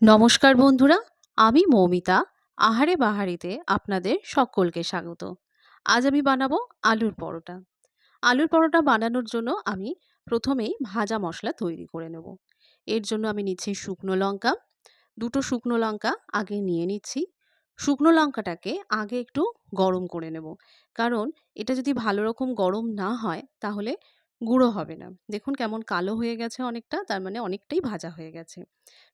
নমস্কার বন্ধুরা, আমি মৌমিতা। আহারে বাহারিতে আপনাদের সকলকে স্বাগত। আজ আমি বানাবো আলুর পরোটা। আলুর পরোটা বানানোর জন্য আমি প্রথমেই ভাজা মশলা তৈরি করে নেব। এর জন্য আমি নিচ্ছি শুকনো লঙ্কা। দুটো শুকনো লঙ্কা আগে নিয়ে নিচ্ছি। শুকনো লঙ্কাটাকে আগে একটু গরম করে নেব, কারণ এটা যদি ভালো রকম গরম না হয় তাহলে গুঁড়ো হবে না। দেখুন কেমন কালো হয়ে গেছে অনেকটা, তার মানে অনেকটাই ভাজা হয়ে গেছে।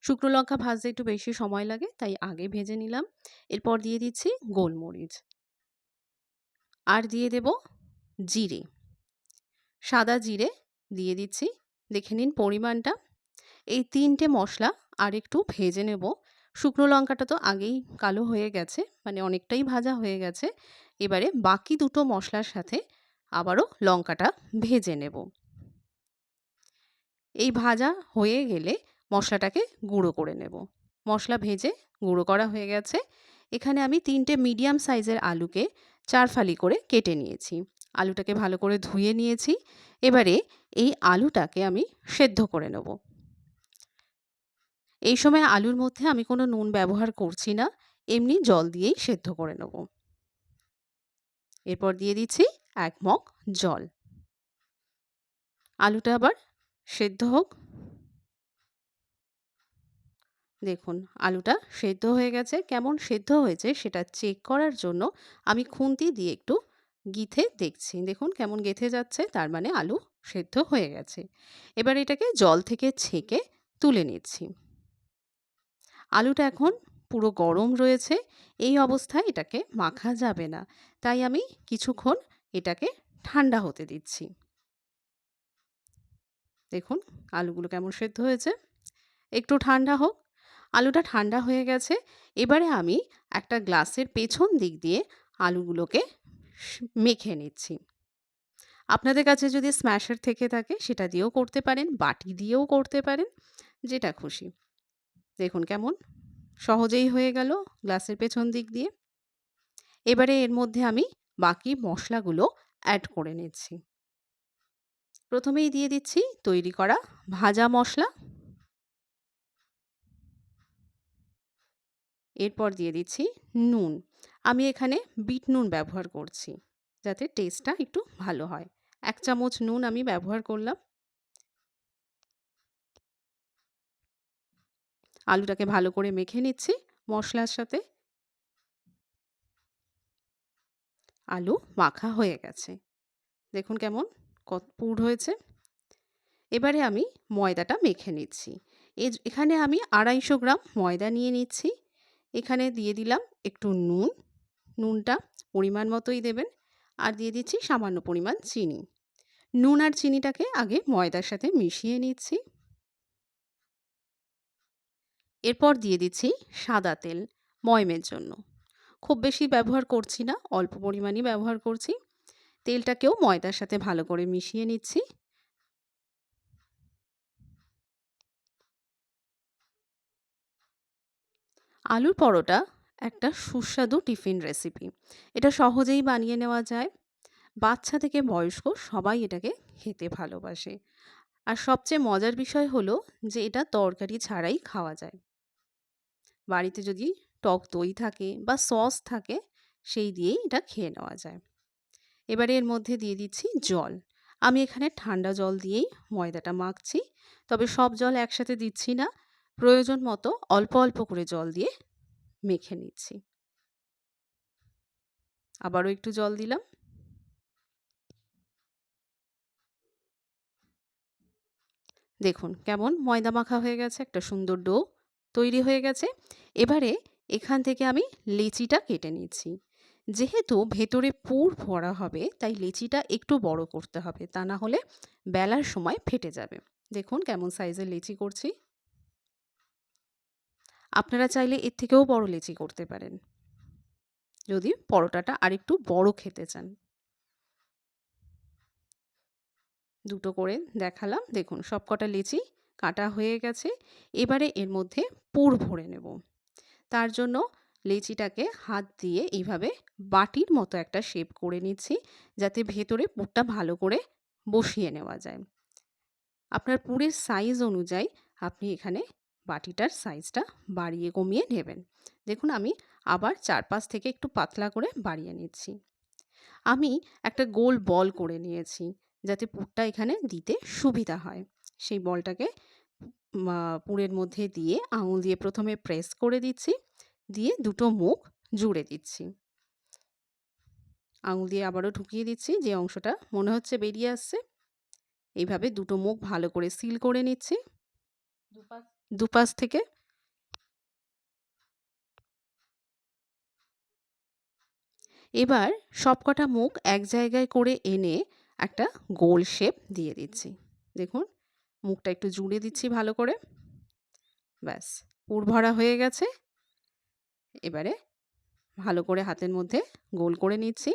শুকনো লঙ্কা ভাজতে একটু বেশি সময় লাগে, তাই আগে ভেজে নিলাম। এরপর দিয়ে দিচ্ছি গোলমরিচ, আর দিয়ে দেব জিরে, সাদা জিরে দিয়ে দিচ্ছি। দেখে নিন পরিমাণটা। এই ৩টে মশলা আর একটু ভেজে নেব। শুকনো লঙ্কাটা তো আগেই কালো হয়ে গেছে, মানে অনেকটাই ভাজা হয়ে গেছে। এবারে বাকি দুটো মশলার সাথে আবারও লঙ্কাটা ভেজে নেব। এই ভাজা হয়ে গেলে মশলাটাকে গুঁড়ো করে নেব। মশলা ভেজে গুঁড়ো করা হয়ে গেছে। এখানে আমি ৩টে মিডিয়াম সাইজের আলুকে ৪ ফালি করে কেটে নিয়েছি। আলুটাকে ভালো করে ধুয়ে নিয়েছি। এবারে এই আলুটাকে আমি সেদ্ধ করে নেব। এই সময় আলুর মধ্যে আমি কোনো নুন ব্যবহার করছি না, এমনি জল দিয়েই সেদ্ধ করে নেব। এরপর দিয়ে দিচ্ছি ১ মগ জল। আলুটা আবার সেদ্ধ হোক। দেখুন আলুটা সেদ্ধ হয়ে গেছে। কেমন সেদ্ধ হয়েছে সেটা চেক করার জন্য আমি খুন্তি দিয়ে একটু গিথে দেখছি। দেখুন কেমন গেঁথে যাচ্ছে, তার মানে আলু সেদ্ধ হয়ে গেছে। এবার এটাকে জল থেকে ছেঁকে তুলে নিচ্ছি। আলুটা এখন পুরো গরম রয়েছে। এই অবস্থায় এটাকে মাখা যাবে না, তাই আমি কিছুক্ষণ এটাকে ঠান্ডা হতে দিচ্ছি। দেখুন আলুগুলো কেমন সেদ্ধ হয়েছে। একটু ঠান্ডা হোক। আলুটা ঠান্ডা হয়ে গেছে। এবারে আমি একটা গ্লাসের পেছন দিক দিয়ে আলুগুলোকে মেখে নিচ্ছি। আপনাদের কাছে যদি স্ম্যাশার থেকে থাকে সেটা দিয়েও করতে পারেন, বাটি দিয়েও করতে পারেন, যেটা খুশি। দেখুন কেমন সহজেই হয়ে গেল গ্লাসের পেছন দিক দিয়ে। এবারে এর মধ্যে আমি বাকি মশলাগুলো অ্যাড করে নিচ্ছি। প্রথমেই দিয়ে দিচ্ছি তৈরি করা ভাজা মশলা। এরপর দিয়ে দিচ্ছি নুন। আমি এখানে বিট নুন ব্যবহার করছি, যাতে টেস্টটা একটু ভালো হয়। ১ চামচ নুন আমি ব্যবহার করলাম। আলুটাকে ভালো করে মেখে নিচ্ছি মশলার সাথে। আলু মাখা হয়ে গেছে। দেখুন কেমন পুর হয়েছে। এবারে আমি ময়দাটা মেখে নিচ্ছি। এখানে আমি ২৫০ গ্রাম ময়দা নিয়ে নিচ্ছি। এখানে দিয়ে দিলাম একটু নুন। নুনটা পরিমাণ মতোই দেবেন। আর দিয়ে দিচ্ছি সামান্য পরিমাণ চিনি। নুন আর চিনিটাকে আগে ময়দার সাথে মিশিয়ে নিচ্ছি। এরপর দিয়ে দিচ্ছি সাদা তেল ময়মের জন্য। খুব বেশি ব্যবহার করছি না, অল্প পরিমাণই ব্যবহার করছি। তেলটাকেও ময়দার সাথে ভালো করে মিশিয়ে নিচ্ছি। আলুর পরোটা একটা সুস্বাদু টিফিন রেসিপি। এটা সহজেই বানিয়ে নেওয়া যায়। বাচ্চা থেকে বয়স্ক সবাই এটাকে খেতে ভালোবাসে। আর সবচেয়ে মজার বিষয় হলো যে এটা তরকারি ছাড়াই খাওয়া যায়। বাড়িতে যদি টক দই থাকে বা সস থাকে, সেই দিয়েই এটা খেয়ে নেওয়া যায়। এবারে এর মধ্যে দিয়ে দিচ্ছি জল। আমি এখানে ঠান্ডা জল দিয়েই ময়দাটা মাখছি। তবে সব জল একসাথে দিচ্ছি না। প্রয়োজন মতো অল্প অল্প করে জল দিয়ে মেখে নিচ্ছি। আবারও একটু জল দিলাম। দেখুন কেমন ময়দা মাখা হয়ে গেছে, একটা সুন্দর ডো তৈরি হয়ে গেছে। এবারে এখান থেকে আমি লেচিটা কেটে নিচ্ছি। যেহেতু ভেতরে পুর ভরা হবে, তাই লেচিটা একটু বড় করতে হবে, তা না হলে বেলার সময় ফেটে যাবে। দেখুন কেমন সাইজের লেচি করছি। আপনারা চাইলে এর থেকেও বড় লেচি করতে পারেন, যদি পরোটাটা আরেকটু বড় খেতে চান। দুটো করে দেখালাম। দেখুন সবকটা লেচি কাটা হয়ে গেছে। এবারে এর মধ্যে পুর ভরে নেব। তার জন্য লেচিটাকে হাত দিয়ে এইভাবে বাটির মতো একটা শেপ করে নিচ্ছি, যাতে ভেতরে পুরটা ভালো করে বসিয়ে নেওয়া যায়। আপনার পুরের সাইজ অনুযায়ী আপনি এখানে বাটিটার সাইজটা বাড়িয়ে কমিয়ে নেবেন। দেখুন আমি আবার চারপাশ থেকে একটু পাতলা করে বাড়িয়ে নিচ্ছি। আমি একটা গোল বল করে নিয়েছি যাতে পুরটা এখানে দিতে সুবিধা হয়। সেই বলটাকে পুরের মধ্যে দিয়ে আঙুল দিয়ে প্রথমে প্রেস করে দিচ্ছি, দিয়ে দুটো মুখ জুড়ে দিচ্ছি। আঙুল দিয়ে আবারও ঢুকিয়ে দিচ্ছি, যে অংশটা মনে হচ্ছে বেরিয়ে আসছে। এইভাবে দুটো মুখ ভালো করে সিল করে নিচ্ছি দুপাশ থেকে। এবার সবকটা মুখ এক জায়গায় করে এনে একটা গোল শেপ দিয়ে দিচ্ছি। দেখুন মুখটা একটু জুড়ে দিচ্ছি ভালো করে। ব্যাস, পুর ভরা হয়ে গেছে। এবারে ভালো করে হাতের মধ্যে গোল করে নিচ্ছি।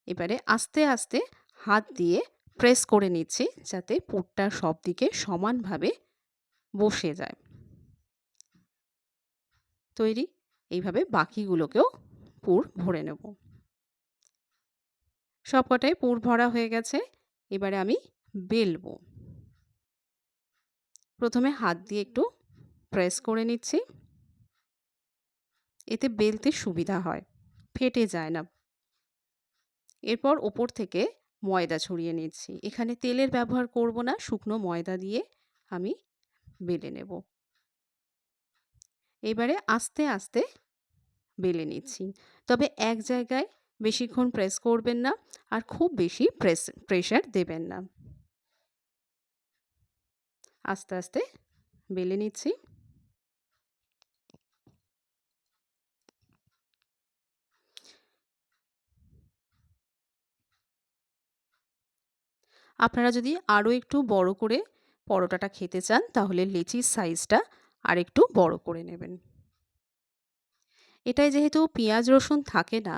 এবারে আস্তে আস্তে হাত দিয়ে প্রেস করে নিচ্ছি যাতে পুরটা সব দিকে সমানভাবে বসে যায়। তৈরি। এইভাবে বাকিগুলোকেও পুর ভরে নেব। সবকটাই পুর ভরা হয়ে গেছে। এবারে আমি বেলবো। প্রথমে হাত দিয়ে একটু প্রেস করে নিচ্ছি, এতে বেলতে সুবিধা হয়, ফেটে যায় না। এরপর ওপর থেকে ময়দা ছড়িয়ে নিচ্ছি। এখানে তেলের ব্যবহার করব না, শুকনো ময়দা দিয়ে আমি বেলে নেব। এবারে আস্তে আস্তে বেলে নিচ্ছি, তবে এক জায়গায় বেশিক্ষণ প্রেস করবেন না আর খুব বেশি প্রেশার দেবেন না। আস্তে আস্তে বেলে নিচ্ছি। আপনারা যদি আরও একটু বড় করে পরোটাটা খেতে চান তাহলে লেচির সাইজটা আর একটু বড় করে নেবেন। এটায় যেহেতু পেঁয়াজ রসুন থাকে না,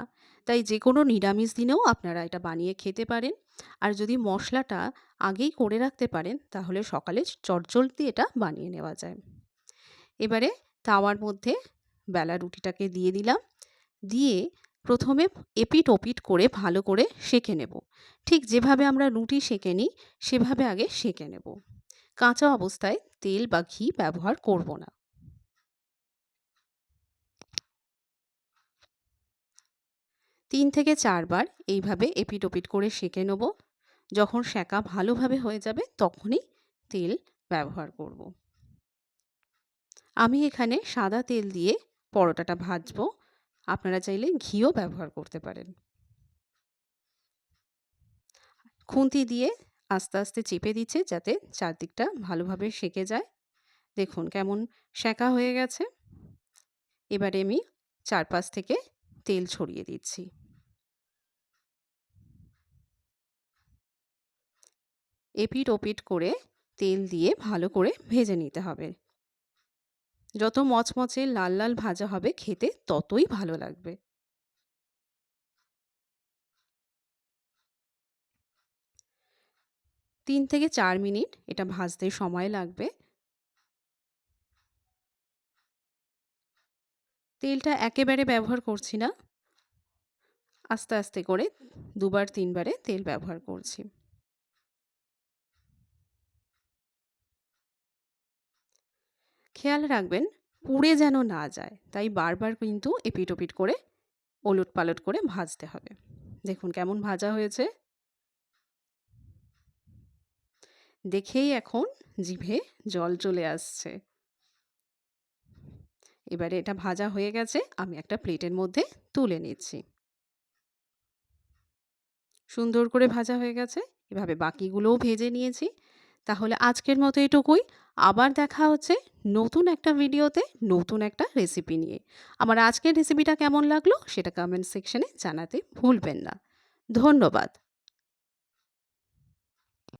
তাই যে কোনো নিরামিষ দিনেও আপনারা এটা বানিয়ে খেতে পারেন। আর যদি মশলাটা আগেই করে রাখতে পারেন তাহলে সকালে চটজলদি এটা বানিয়ে নেওয়া যায়। এবারে তাওয়ার মধ্যে বেলা রুটিটাকে দিয়ে দিলাম, দিয়ে প্রথমে এপিট ওপিট করে ভালো করে সেঁকে নেব। ঠিক যেভাবে আমরা রুটি সেঁকে নিই সেভাবে আগে সেঁকে নেব। কাঁচা অবস্থায় তেল বা ঘি ব্যবহার করব না। 3 থেকে 4 বার এইভাবে এপিট ওপিট করে সেঁকে নেব। যখন সেঁকা ভালোভাবে হয়ে যাবে তখনই তেল ব্যবহার করব। আমি এখানে সাদা তেল দিয়ে পরোটাটা ভাজবো। আপনারা চাইলে ঘিও ব্যবহার করতে পারেন। খুন্তি দিয়ে আস্তে আস্তে চেপে দিচ্ছে যাতে চারদিকটা ভালোভাবে সেঁকে যায়। দেখুন কেমন সেঁকা হয়ে গেছে। এবারে আমি চারপাশ থেকে তেল ছড়িয়ে দিচ্ছি। এপিট ওপিট করে তেল দিয়ে ভালো করে ভেজে নিতে হবে। যত মচমচে লাল লাল ভাজা হবে খেতে ততই ভালো লাগবে। 3 থেকে 4 মিনিট এটা ভাজতে সময় লাগবে। তেলটা একেবারে ব্যবহার করছি না, আস্তে আস্তে করে 2 বার 3 বারে তেল ব্যবহার করছি। খেয়াল রাখবেন পুড়ে যেন না যায়, তাই বারবার কিন্তু এপিট ওপিট করে ওলট পালট করে ভাজতে হবে। দেখুন কেমন ভাজা হয়েছে, দেখেই এখন জিভে জল চলে আসছে। এবারে এটা ভাজা হয়ে গেছে, আমি একটা প্লেটের মধ্যে তুলে নিচ্ছি। সুন্দর করে ভাজা হয়ে গেছে। এভাবে বাকিগুলোও ভেজে নিয়েছি। তাহলে আজকের মতো এটুকুই। আবার দেখা হচ্ছে নতুন একটা ভিডিওতে নতুন একটা রেসিপি নিয়ে। আমার আজকের রেসিপিটা কেমন লাগলো সেটা কমেন্ট সেকশনে জানাতে ভুলবেন না। ধন্যবাদ।